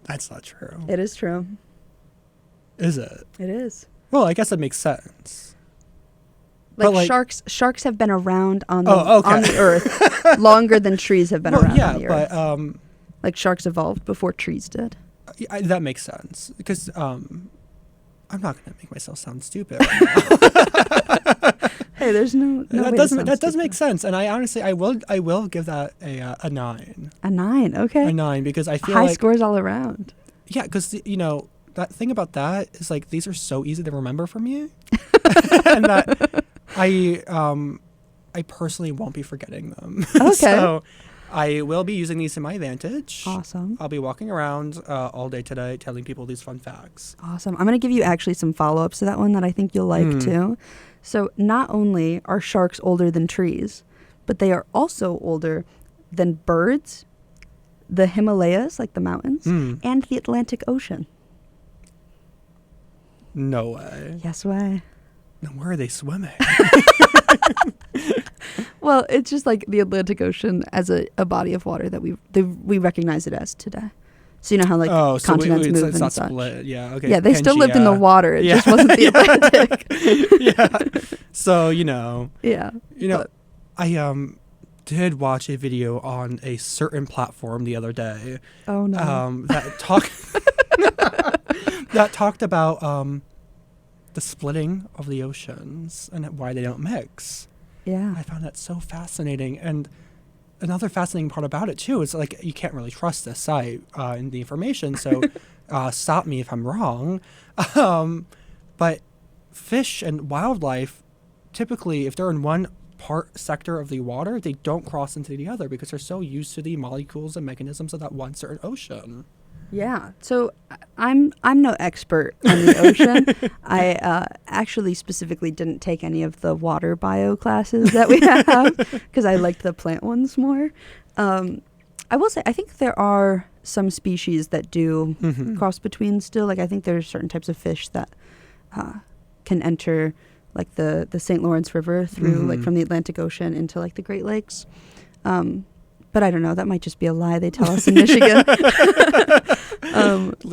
C: That's not true.
B: It is true.
C: Is it?
B: It is.
C: Well, I guess that makes sense.
B: Like, sharks have been around on the earth longer than trees have been around on the earth.
C: But
B: like, sharks evolved before trees did.
C: That makes sense, because I'm not going to make myself sound stupid right now.
B: Hey, there's no
C: that does make sense, and I will give that a 9.
B: A 9, okay.
C: A 9, because I feel
B: high
C: like
B: scores all around.
C: Yeah, because that thing about that is, like, these are so easy to remember for me, and that I personally won't be forgetting them.
B: Okay.
C: So I will be using these to my advantage.
B: Awesome.
C: I'll be walking around all day today telling people these fun facts.
B: Awesome. I'm going to give you actually some follow-ups to that one that I think you'll like too. So not only are sharks older than trees, but they are also older than birds, the Himalayas, like the mountains, and the Atlantic Ocean.
C: No way.
B: Yes way.
C: Then where are they swimming?
B: Well, it's just like the Atlantic Ocean as a body of water that we recognize it as today. So you know how, like, continents move
C: it's
B: and
C: not
B: such.
C: Split. Yeah, okay.
B: Yeah, they still lived in the water. It just wasn't the Atlantic.
C: Yeah. So,
B: Yeah.
C: But I did watch a video on a certain platform the other day.
B: Oh no.
C: That talked about the splitting of the oceans and why they don't mix.
B: Yeah.
C: I found that so fascinating. And another fascinating part about it too is, like, you can't really trust this site and the information. So stop me if I'm wrong. But fish and wildlife, typically, if they're in one sector of the water, they don't cross into the other because they're so used to the molecules and mechanisms of that one certain ocean.
B: Yeah. So I'm no expert on the ocean. I actually specifically didn't take any of the water bio classes that we have because I liked the plant ones more. I will say I think there are some species that do cross between still. Like, I think there's certain types of fish that can enter, like, the St. Lawrence River through like from the Atlantic Ocean into, like, the Great Lakes. But I don't know. That might just be a lie they tell us in Michigan.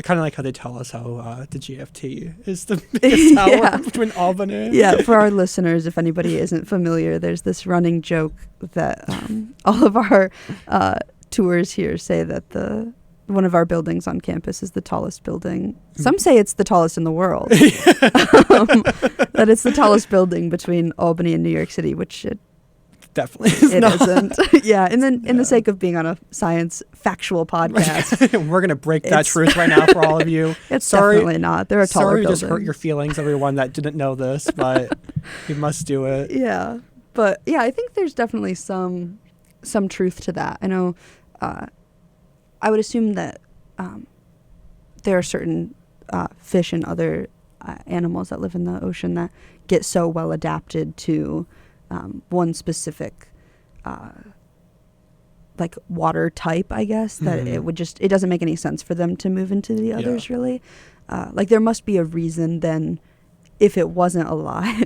C: Kind of like how they tell us how the GFT is the biggest tower between Albany.
B: Yeah, for our listeners, if anybody isn't familiar, there's this running joke that all of our tours here say that one of our buildings on campus is the tallest building. Some say it's the tallest in the world. That it's the tallest building between Albany and New York City, which it
C: definitely is
B: It
C: not.
B: isn't. Yeah, and then in the sake of being on a science factual podcast,
C: We're gonna break that truth right now for all of you.
B: it's definitely not. There are taller
C: Sorry, we
B: buildings.
C: just hurt your feelings, everyone that didn't know this, but we must do it.
B: Yeah, but yeah, I think there's definitely some truth to that. I know. I would assume that there are certain fish and other animals that live in the ocean that get so well adapted to one specific like water type, I guess, that it doesn't make any sense for them to move into the others, really. Like there must be a reason then, if it wasn't alive,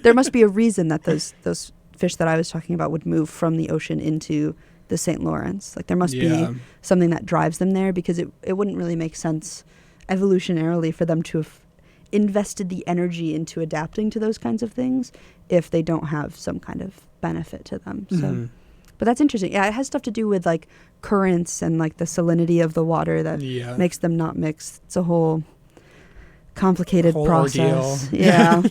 B: there must be a reason that those fish that I was talking about would move from the ocean into the St. Lawrence. Like there must be something that drives them there, because it wouldn't really make sense evolutionarily for them to have invested the energy into adapting to those kinds of things if they don't have some kind of benefit to them. So, but that's interesting. Yeah, it has stuff to do with like currents and like the salinity of the water that makes them not mix. It's a whole complicated process.
C: Ordeal.
B: Yeah.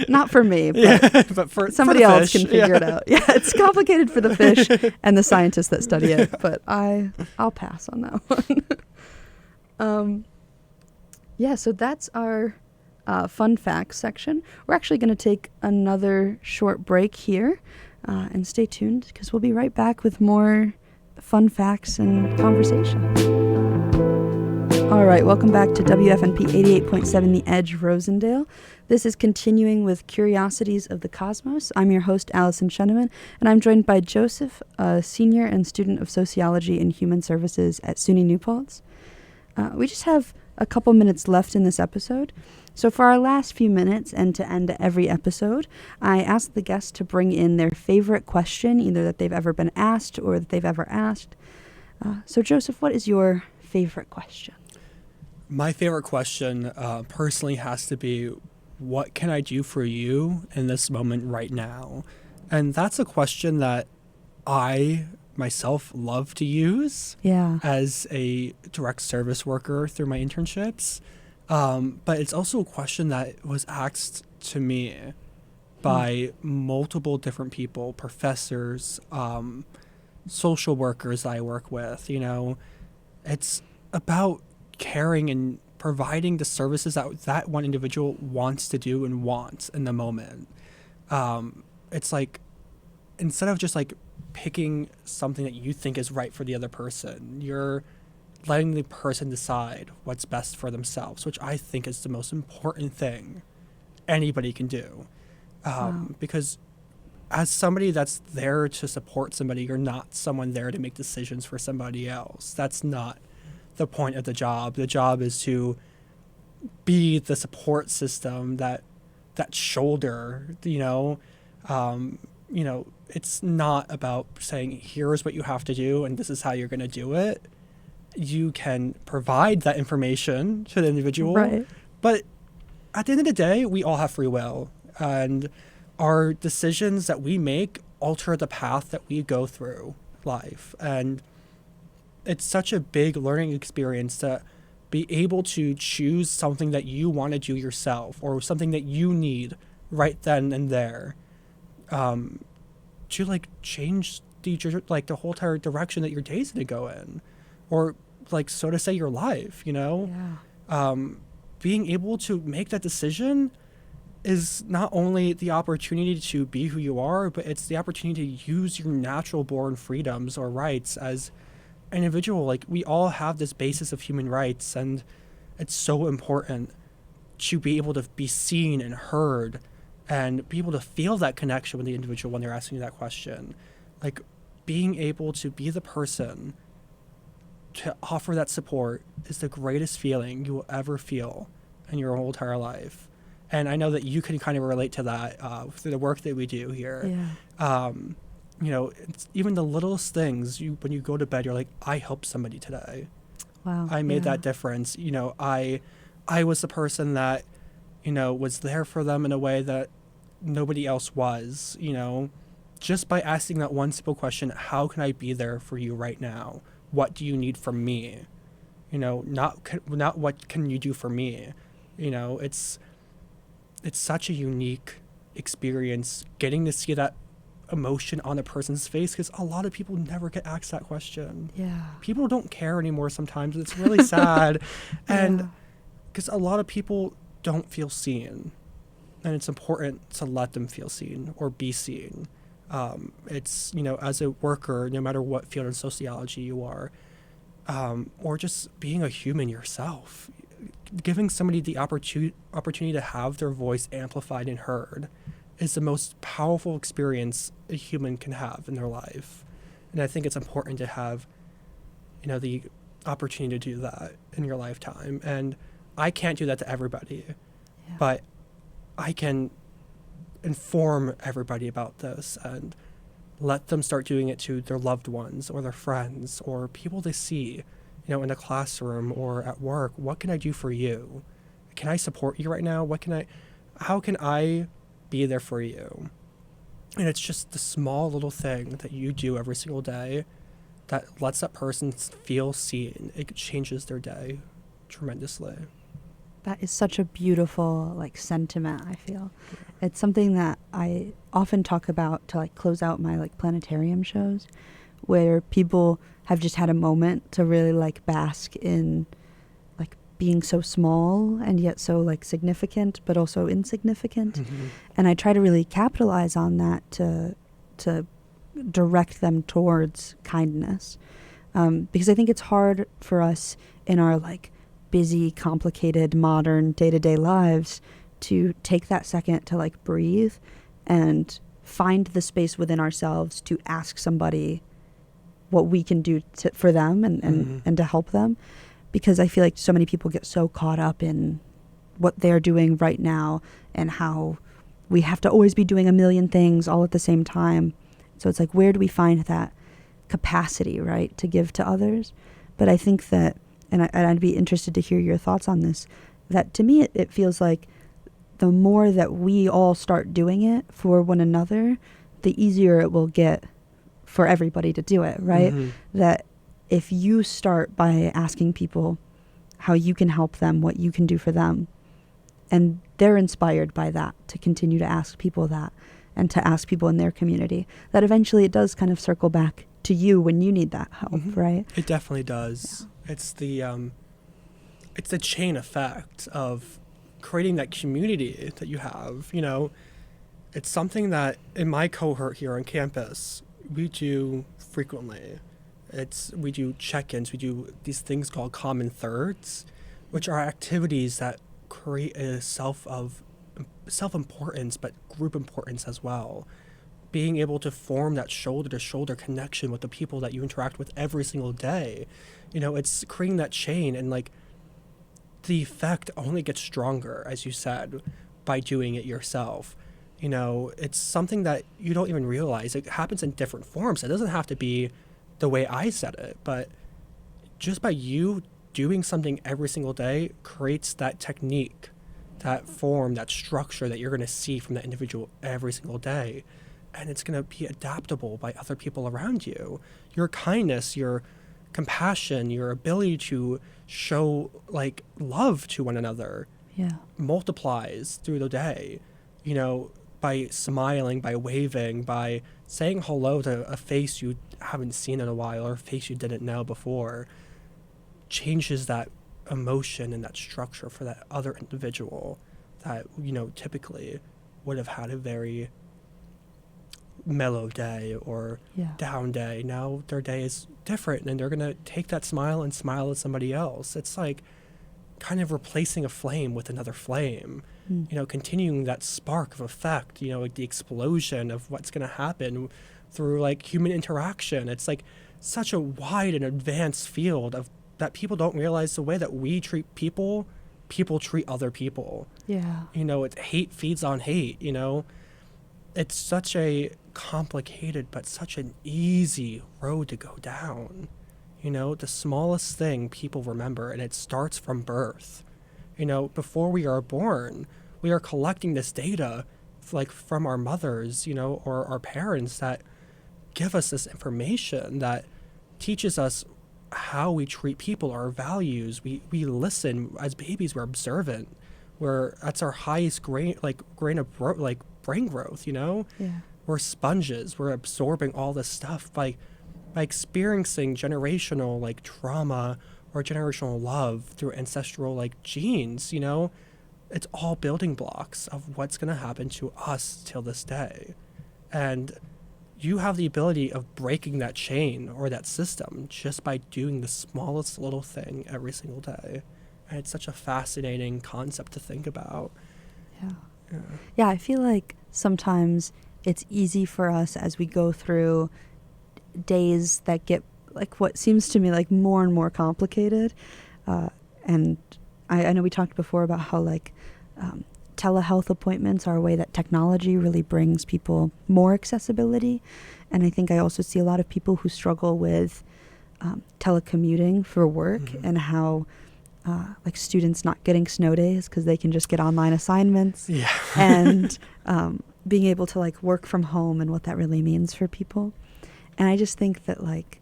B: Not for me,
C: but for
B: somebody
C: for the
B: else
C: fish.
B: can figure it out. Yeah, it's complicated for the fish and the scientists that study it, but I'll pass on that one. So that's our fun facts section. We're actually going to take another short break here, and stay tuned because we'll be right back with more fun facts and conversation. All right, welcome back to WFNP 88.7 The Edge, Rosendale. This is continuing with Curiosities of the Cosmos. I'm your host, Allyson Sheneman, and I'm joined by Joseph, a senior and student of Sociology and Human Services at SUNY New Paltz. We just have a couple minutes left in this episode. So for our last few minutes, and to end every episode, I ask the guests to bring in their favorite question, either that they've ever been asked or that they've ever asked. So Joseph, what is your favorite question?
C: My favorite question personally has to be, what can I do for you in this moment right now? And that's a question that I myself love to use as a direct service worker through my internships. But it's also a question that was asked to me by multiple different people, professors, social workers I work with. You know, it's about caring and providing the services that one individual wants to do and wants in the moment. It's like, instead of just like picking something that you think is right for the other person, you're letting the person decide what's best for themselves, which I think is the most important thing anybody can do. Because as somebody that's there to support somebody, you're not someone there to make decisions for somebody else. That's not the point of the job. The job is to be the support system, that shoulder, it's not about saying, here's what you have to do and this is how you're going to do it. You can provide that information to the individual,
B: Right.
C: But at the end of the day, we all have free will, and our decisions that we make alter the path that we go through life. And it's such a big learning experience to be able to choose something that you want to do yourself, or something that you need right then and there, to like change the whole entire direction that your day's going to go in, or like, so to say, your life, being able to make that decision is not only the opportunity to be who you are, but it's the opportunity to use your natural born freedoms or rights as an individual. Like, we all have this basis of human rights, and it's so important to be able to be seen and heard and be able to feel that connection with the individual when they're asking you that question. Like, being able to be the person to offer that support is the greatest feeling you will ever feel in your whole entire life. And I know that you can kind of relate to that through the work that we do here. It's even the littlest things. When you go to bed, you're like, I helped somebody today.
B: Wow.
C: I made that difference. I was the person that, was there for them in a way that nobody else was, just by asking that one simple question, how can I be there for you right now? What do you need from me? Not what can you do for me? It's such a unique experience getting to see that emotion on a person's face, because a lot of people never get asked that question.
B: Yeah.
C: People don't care anymore sometimes. It's really sad. And because a lot of people don't feel seen, and it's important to let them feel seen or be seen. It's, as a worker, no matter what field in sociology you are, or just being a human yourself, giving somebody the opportunity to have their voice amplified and heard is the most powerful experience a human can have in their life. And I think it's important to have, the opportunity to do that in your lifetime. And I can't do that to everybody, but I can inform everybody about this and let them start doing it to their loved ones or their friends or people they see, in the classroom or at work. What can I do for you? Can I support you right now? How can I be there for you? And it's just the small little thing that you do every single day that lets that person feel seen. It changes their day tremendously.
B: That is such a beautiful sentiment, I feel. It's something that I often talk about to close out my planetarium shows, where people have just had a moment to really bask in being so small and yet so significant but also insignificant.
C: Mm-hmm.
B: And I try to really capitalize on that to direct them towards kindness, because I think it's hard for us in our busy, complicated, modern day-to-day lives to take that second to breathe and find the space within ourselves to ask somebody what we can do for them and to help them. Because I feel like so many people get so caught up in what they're doing right now and how we have to always be doing a million things all at the same time. So it's where do we find that capacity, right, to give to others? But I think that, and I'd be interested to hear your thoughts on this, that to me it feels like the more that we all start doing it for one another, the easier it will get for everybody to do it, right?
C: Mm-hmm.
B: That if you start by asking people how you can help them, what you can do for them, and they're inspired by that to continue to ask people that and to ask people in their community, that eventually it does kind of circle back to you when you need that help, right?
C: It definitely does. Yeah. It's the chain effect of creating that community that you have. It's something that in my cohort here on campus we do frequently. We do check-ins, we do these things called common thirds, which are activities that create a self-importance, but group importance as well. Being able to form that shoulder-to-shoulder connection with the people that you interact with every single day. It's creating that chain, and the effect only gets stronger, as you said, by doing it yourself. It's something that you don't even realize. It happens in different forms. It doesn't have to be the way I said it, but just by you doing something every single day creates that technique, that form, that structure that you're going to see from that individual every single day. And it's going to be adaptable by other people around you. Your kindness, your compassion, your ability to show love to one another multiplies through the day, by smiling, by waving, by saying hello to a face you haven't seen in a while or a face you didn't know before, changes that emotion and that structure for that other individual that, typically would have had a very mellow day or down day. Now their day is different, and they're going to take that smile and smile at somebody else. It's kind of replacing a flame with another flame, continuing that spark of effect, the explosion of what's going to happen through human interaction. It's such a wide and advanced field of that people don't realize the way that we treat people treat other people. It's hate feeds on hate. It's such a complicated but such an easy road to go down. The smallest thing people remember, and it starts from birth. Before we are born, we are collecting this data from our mothers, or our parents that give us this information that teaches us how we treat people, our values. We listen. As babies, we're observant. That's our highest brain growth, we're sponges. We're absorbing all this stuff by experiencing generational like trauma or generational love through ancestral like genes, you know? It's all building blocks of what's going to happen to us till this day. And you have the ability of breaking that chain or that system just by doing the smallest little thing every single day. And it's such a fascinating concept to think about.
B: Yeah, I feel like sometimes it's easy for us as we go through days that get like what seems to me like more and more complicated. And I know we talked before about how like telehealth appointments are a way that technology really brings people more accessibility. And I think I also see a lot of people who struggle with telecommuting for work and how like students not getting snow days because they can just get online assignments and being able to like work from home and what that really means for people. And I just think that like,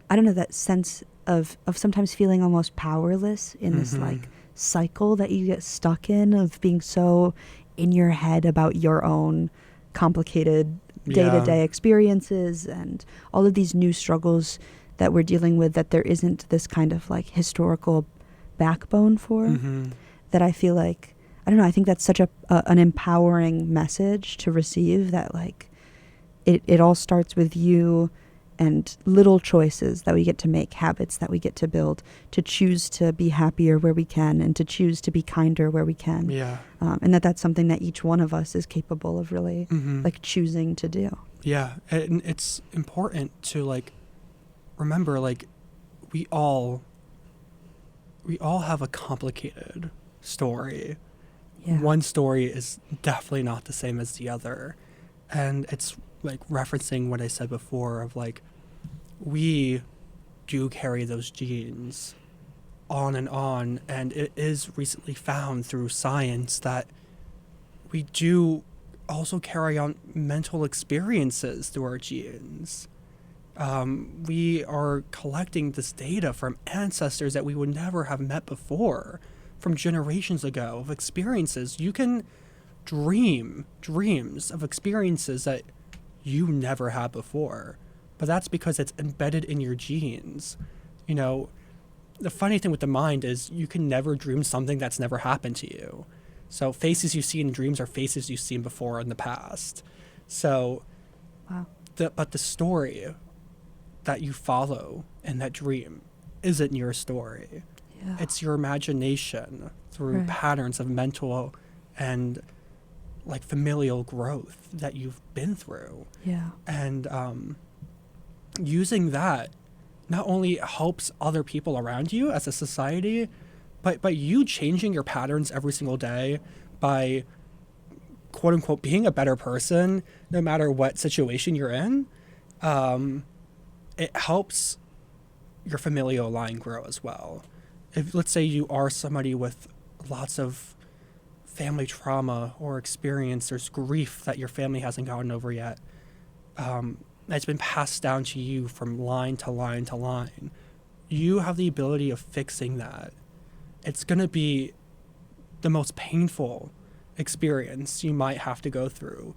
B: I don't know, that sense of sometimes feeling almost powerless in this like cycle that you get stuck in of being so in your head about your own complicated day-to-day experiences and all of these new struggles that we're dealing with that there isn't this kind of like historical backbone for, that I feel like, I don't know, I think that's such an empowering message to receive, that like it all starts with you and little choices that we get to make, habits that we get to build, to choose to be happier where we can and to choose to be kinder where we can. And that's something that each one of us is capable of really like choosing to do.
C: Yeah, and it's important to like remember, like we all have a complicated story. One story is definitely not the same as the other. And it's like referencing what I said before of like, we do carry those genes on, and it is recently found through science that we do also carry on mental experiences through our genes. We are collecting this data from ancestors that we would never have met before, from generations ago, of experiences. You can dream dreams of experiences that you never had before, but that's because it's embedded in your genes. You know, the funny thing with the mind is you can never dream something that's never happened to you. So faces you see in dreams are faces you've seen before in the past. So, but the story that you follow in that dream isn't your story. It's your imagination through patterns of mental and like familial growth that you've been through. And using that not only helps other people around you as a society, but you changing your patterns every single day by quote unquote being a better person no matter what situation you're in. It helps your familial line grow as well. If let's say you are somebody with lots of family trauma or experience, there's grief that your family hasn't gotten over yet, it's been passed down to you from line to line to line. You have the ability of fixing that. It's going to be the most painful experience you might have to go through,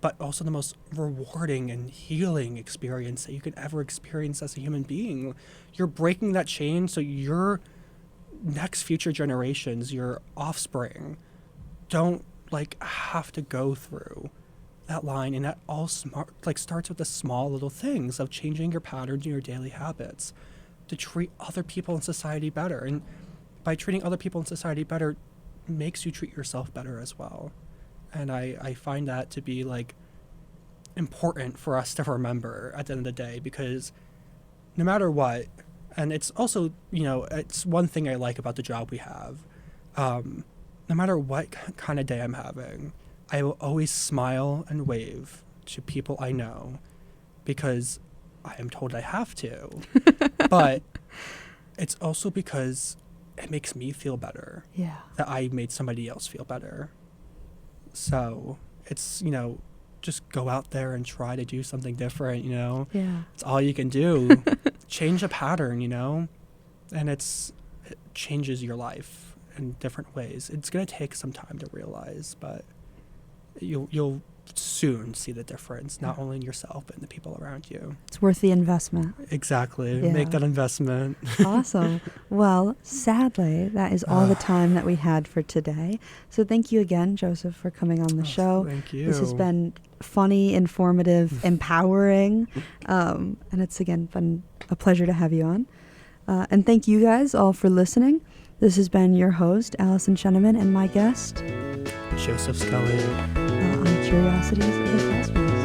C: but also the most rewarding and healing experience that you could ever experience as a human being. You're breaking that chain so your next future generations, your offspring, don't like have to go through that line. And that all starts with the small little things of changing your patterns and your daily habits to treat other people in society better. And by treating other people in society better makes you treat yourself better as well. And I find that to be like important for us to remember at the end of the day, because no matter what, and it's also, you know, it's one thing I like about the job we have, no matter what kind of day I'm having, I will always smile and wave to people I know because I am told I have to. But it's also because it makes me feel better that I made somebody else feel better. So it's, you know, just go out there and try to do something different, you know? It's all you can do. Change a pattern, you know? And it changes your life in different ways. It's going to take some time to realize, but you'll soon see the difference, not only in yourself, but in the people around you.
B: It's worth the investment.
C: Exactly.
B: Yeah.
C: Make that investment.
B: Awesome. Well, sadly, that is all the time that we had for today. So thank you again, Joseph, for coming on the show.
C: Thank you.
B: This has been funny, informative, empowering, and it's, again, been a pleasure to have you on. And thank you guys all for listening. This has been your host, Allyson Sheneman, and my guest,
C: Joseph Scully.
B: On Curiosities of the Cosmos.